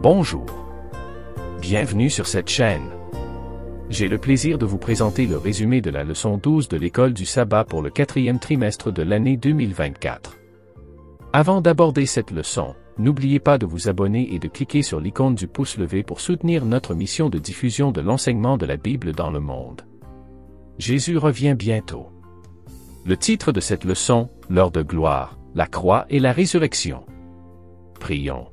Bonjour. Bienvenue sur cette chaîne. J'ai le plaisir de vous présenter le résumé de la leçon 12 de l'école du sabbat pour le 4e trimestre de l'année 2024. Avant d'aborder cette leçon, n'oubliez pas de vous abonner et de cliquer sur l'icône du pouce levé pour soutenir notre mission de diffusion de l'enseignement de la Bible dans le monde. Jésus revient bientôt. Le titre de cette leçon, l'heure de gloire, la croix et la résurrection. Prions.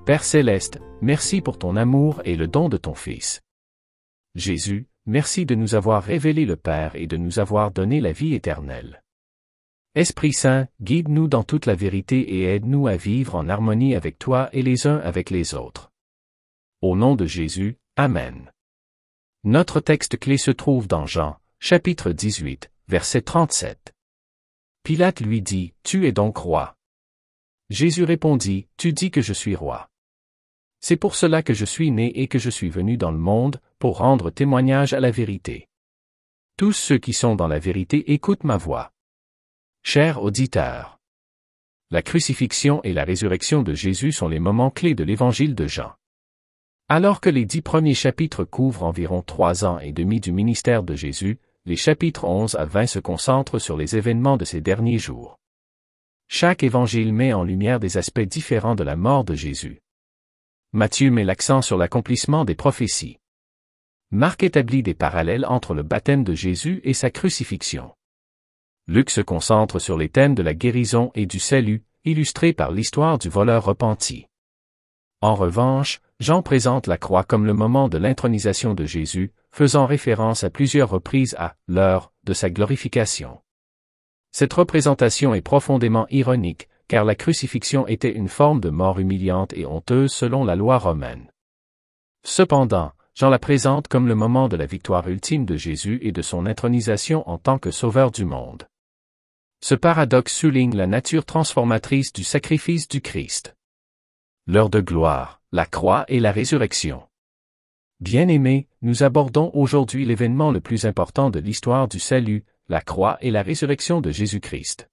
Père céleste, merci pour ton amour et le don de ton Fils. Jésus, merci de nous avoir révélé le Père et de nous avoir donné la vie éternelle. Esprit Saint, guide-nous dans toute la vérité et aide-nous à vivre en harmonie avec toi et les uns avec les autres. Au nom de Jésus, Amen. Notre texte clé se trouve dans Jean, chapitre 18, verset 37. Pilate lui dit, « Tu es donc roi. » Jésus répondit, « Tu dis que je suis roi. C'est pour cela que je suis né et que je suis venu dans le monde, pour rendre témoignage à la vérité. Tous ceux qui sont dans la vérité écoutent ma voix. » Chers auditeurs, la crucifixion et la résurrection de Jésus sont les moments clés de l'évangile de Jean. Alors que les 10 premiers chapitres couvrent environ 3 ans et demi du ministère de Jésus, les chapitres 11 à 20 se concentrent sur les événements de ces derniers jours. Chaque évangile met en lumière des aspects différents de la mort de Jésus. Matthieu met l'accent sur l'accomplissement des prophéties. Marc établit des parallèles entre le baptême de Jésus et sa crucifixion. Luc se concentre sur les thèmes de la guérison et du salut, illustrés par l'histoire du voleur repenti. En revanche, Jean présente la croix comme le moment de l'intronisation de Jésus, faisant référence à plusieurs reprises à « l'heure » de sa glorification. Cette représentation est profondément ironique, car la crucifixion était une forme de mort humiliante et honteuse selon la loi romaine. Cependant, Jean la présente comme le moment de la victoire ultime de Jésus et de son intronisation en tant que sauveur du monde. Ce paradoxe souligne la nature transformatrice du sacrifice du Christ. L'heure de gloire, la croix et la résurrection. Bien-aimés, nous abordons aujourd'hui l'événement le plus important de l'histoire du salut, la croix et la résurrection de Jésus-Christ.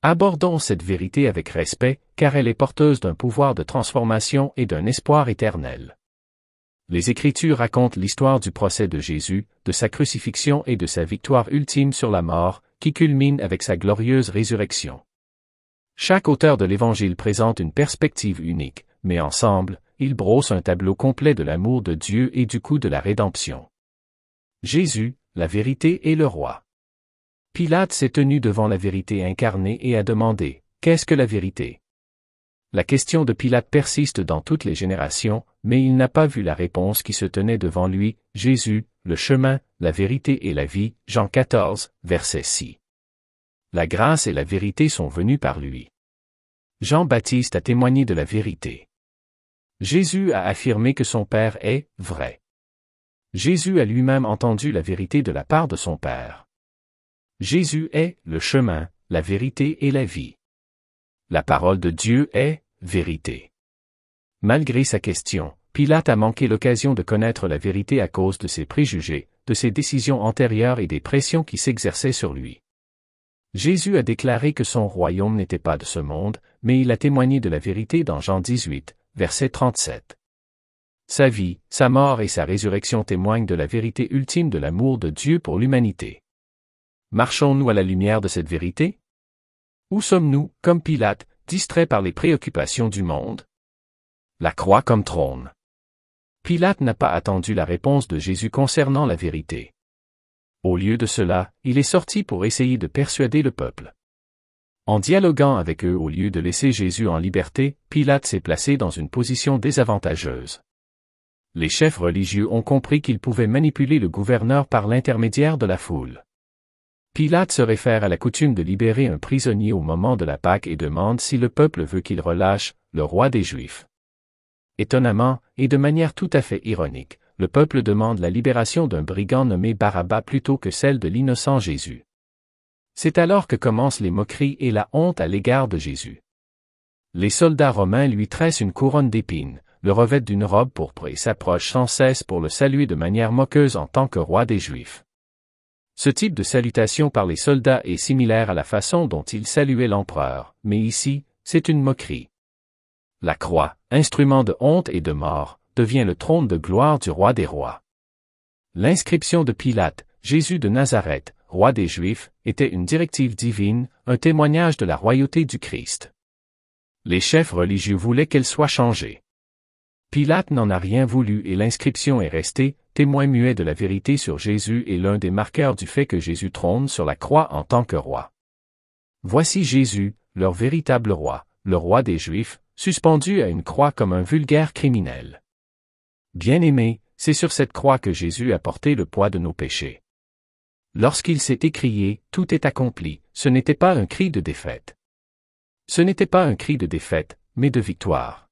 Abordons cette vérité avec respect, car elle est porteuse d'un pouvoir de transformation et d'un espoir éternel. Les Écritures racontent l'histoire du procès de Jésus, de sa crucifixion et de sa victoire ultime sur la mort, qui culmine avec sa glorieuse résurrection. Chaque auteur de l'Évangile présente une perspective unique, mais ensemble, ils brossent un tableau complet de l'amour de Dieu et du coût de la rédemption. Jésus, la vérité et le roi. Pilate s'est tenu devant la vérité incarnée et a demandé « Qu'est-ce que la vérité ?» La question de Pilate persiste dans toutes les générations, mais il n'a pas vu la réponse qui se tenait devant lui, Jésus, le chemin, la vérité et la vie, Jean 14, verset 6. La grâce et la vérité sont venues par lui. Jean-Baptiste a témoigné de la vérité. Jésus a affirmé que son Père est vrai. Jésus a lui-même entendu la vérité de la part de son Père. Jésus est le chemin, la vérité et la vie. La parole de Dieu est vérité. Malgré sa question, Pilate a manqué l'occasion de connaître la vérité à cause de ses préjugés, de ses décisions antérieures et des pressions qui s'exerçaient sur lui. Jésus a déclaré que son royaume n'était pas de ce monde, mais il a témoigné de la vérité dans Jean 18, verset 37. Sa vie, sa mort et sa résurrection témoignent de la vérité ultime de l'amour de Dieu pour l'humanité. Marchons-nous à la lumière de cette vérité? Où sommes-nous, comme Pilate, distraits par les préoccupations du monde? La croix comme trône. Pilate n'a pas attendu la réponse de Jésus concernant la vérité. Au lieu de cela, il est sorti pour essayer de persuader le peuple. En dialoguant avec eux au lieu de laisser Jésus en liberté, Pilate s'est placé dans une position désavantageuse. Les chefs religieux ont compris qu'ils pouvaient manipuler le gouverneur par l'intermédiaire de la foule. Pilate se réfère à la coutume de libérer un prisonnier au moment de la Pâque et demande si le peuple veut qu'il relâche le roi des Juifs. Étonnamment, et de manière tout à fait ironique, le peuple demande la libération d'un brigand nommé Barabbas plutôt que celle de l'innocent Jésus. C'est alors que commencent les moqueries et la honte à l'égard de Jésus. Les soldats romains lui tressent une couronne d'épines, le revêtent d'une robe pourpre et s'approchent sans cesse pour le saluer de manière moqueuse en tant que roi des Juifs. Ce type de salutation par les soldats est similaire à la façon dont ils saluaient l'empereur, mais ici, c'est une moquerie. La croix, instrument de honte et de mort, devient le trône de gloire du roi des rois. L'inscription de Pilate, Jésus de Nazareth, roi des Juifs, était une directive divine, un témoignage de la royauté du Christ. Les chefs religieux voulaient qu'elle soit changée. Pilate n'en a rien voulu et l'inscription est restée, témoin muet de la vérité sur Jésus et l'un des marqueurs du fait que Jésus trône sur la croix en tant que roi. Voici Jésus, leur véritable roi, le roi des Juifs, suspendu à une croix comme un vulgaire criminel. Bien-aimés, c'est sur cette croix que Jésus a porté le poids de nos péchés. Lorsqu'il s'est écrié « Tout est accompli », ce n'était pas un cri de défaite. Ce n'était pas un cri de défaite, mais de victoire.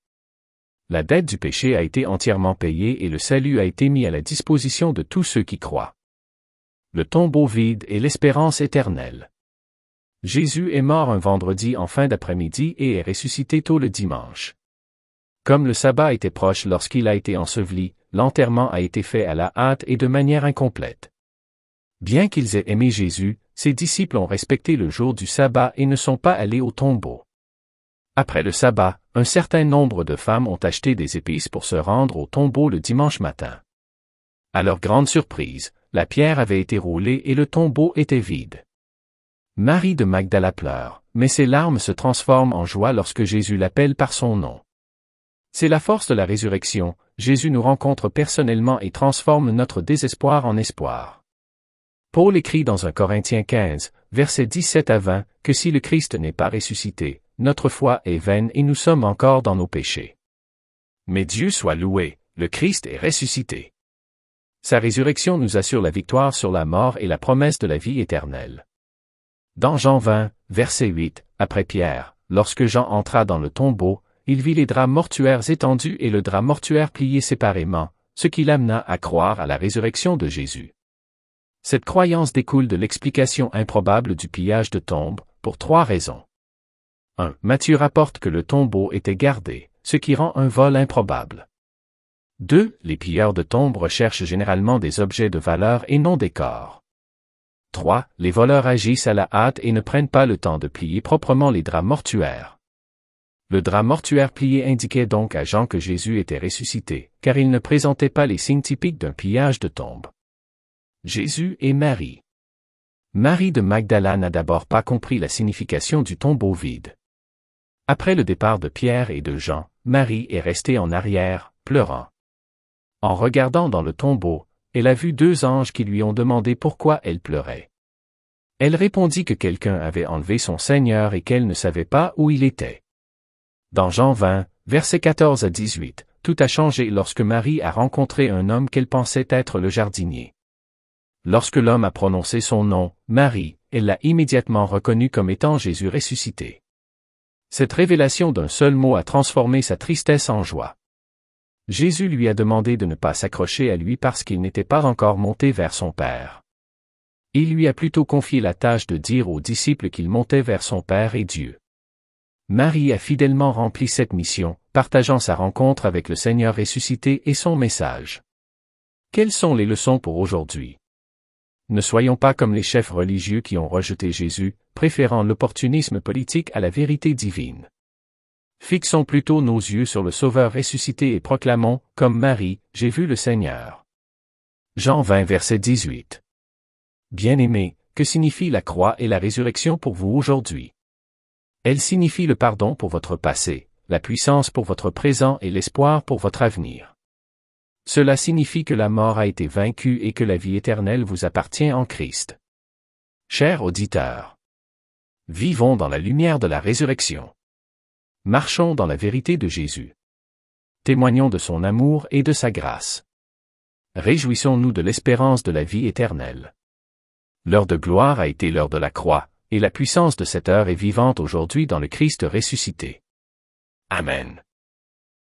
La dette du péché a été entièrement payée et le salut a été mis à la disposition de tous ceux qui croient. Le tombeau vide est l'espérance éternelle. Jésus est mort un vendredi en fin d'après-midi et est ressuscité tôt le dimanche. Comme le sabbat était proche lorsqu'il a été enseveli, l'enterrement a été fait à la hâte et de manière incomplète. Bien qu'ils aient aimé Jésus, ses disciples ont respecté le jour du sabbat et ne sont pas allés au tombeau. Après le sabbat, un certain nombre de femmes ont acheté des épices pour se rendre au tombeau le dimanche matin. À leur grande surprise, la pierre avait été roulée et le tombeau était vide. Marie de Magdala pleure, mais ses larmes se transforment en joie lorsque Jésus l'appelle par son nom. C'est la force de la résurrection, Jésus nous rencontre personnellement et transforme notre désespoir en espoir. Paul écrit dans 1 Corinthiens 15, versets 17 à 20, que si le Christ n'est pas ressuscité, notre foi est vaine et nous sommes encore dans nos péchés. Mais Dieu soit loué, le Christ est ressuscité. Sa résurrection nous assure la victoire sur la mort et la promesse de la vie éternelle. Dans Jean 20, verset 8, après Pierre, lorsque Jean entra dans le tombeau, il vit les draps mortuaires étendus et le drap mortuaire plié séparément, ce qui l'amena à croire à la résurrection de Jésus. Cette croyance découle de l'explication improbable du pillage de tombes, pour 3 raisons. 1. Matthieu rapporte que le tombeau était gardé, ce qui rend un vol improbable. 2. Les pilleurs de tombes recherchent généralement des objets de valeur et non des corps. 3. Les voleurs agissent à la hâte et ne prennent pas le temps de plier proprement les draps mortuaires. Le drap mortuaire plié indiquait donc à Jean que Jésus était ressuscité, car il ne présentait pas les signes typiques d'un pillage de tombe. Jésus et Marie. Marie de Magdala n'a d'abord pas compris la signification du tombeau vide. Après le départ de Pierre et de Jean, Marie est restée en arrière, pleurant. En regardant dans le tombeau, elle a vu 2 anges qui lui ont demandé pourquoi elle pleurait. Elle répondit que quelqu'un avait enlevé son Seigneur et qu'elle ne savait pas où il était. Dans Jean 20, versets 14 à 18, tout a changé lorsque Marie a rencontré un homme qu'elle pensait être le jardinier. Lorsque l'homme a prononcé son nom, Marie, elle l'a immédiatement reconnu comme étant Jésus ressuscité. Cette révélation d'un seul mot a transformé sa tristesse en joie. Jésus lui a demandé de ne pas s'accrocher à lui parce qu'il n'était pas encore monté vers son Père. Il lui a plutôt confié la tâche de dire aux disciples qu'il montait vers son Père et Dieu. Marie a fidèlement rempli cette mission, partageant sa rencontre avec le Seigneur ressuscité et son message. Quelles sont les leçons pour aujourd'hui? Ne soyons pas comme les chefs religieux qui ont rejeté Jésus, préférant l'opportunisme politique à la vérité divine. Fixons plutôt nos yeux sur le Sauveur ressuscité et proclamons, comme Marie, « J'ai vu le Seigneur ». Jean 20 verset 18. Bien-aimés, que signifie la croix et la résurrection pour vous aujourd'hui? Elle signifie le pardon pour votre passé, la puissance pour votre présent et l'espoir pour votre avenir. Cela signifie que la mort a été vaincue et que la vie éternelle vous appartient en Christ. Chers auditeurs, vivons dans la lumière de la résurrection. Marchons dans la vérité de Jésus. Témoignons de son amour et de sa grâce. Réjouissons-nous de l'espérance de la vie éternelle. L'heure de gloire a été l'heure de la croix, et la puissance de cette heure est vivante aujourd'hui dans le Christ ressuscité. Amen.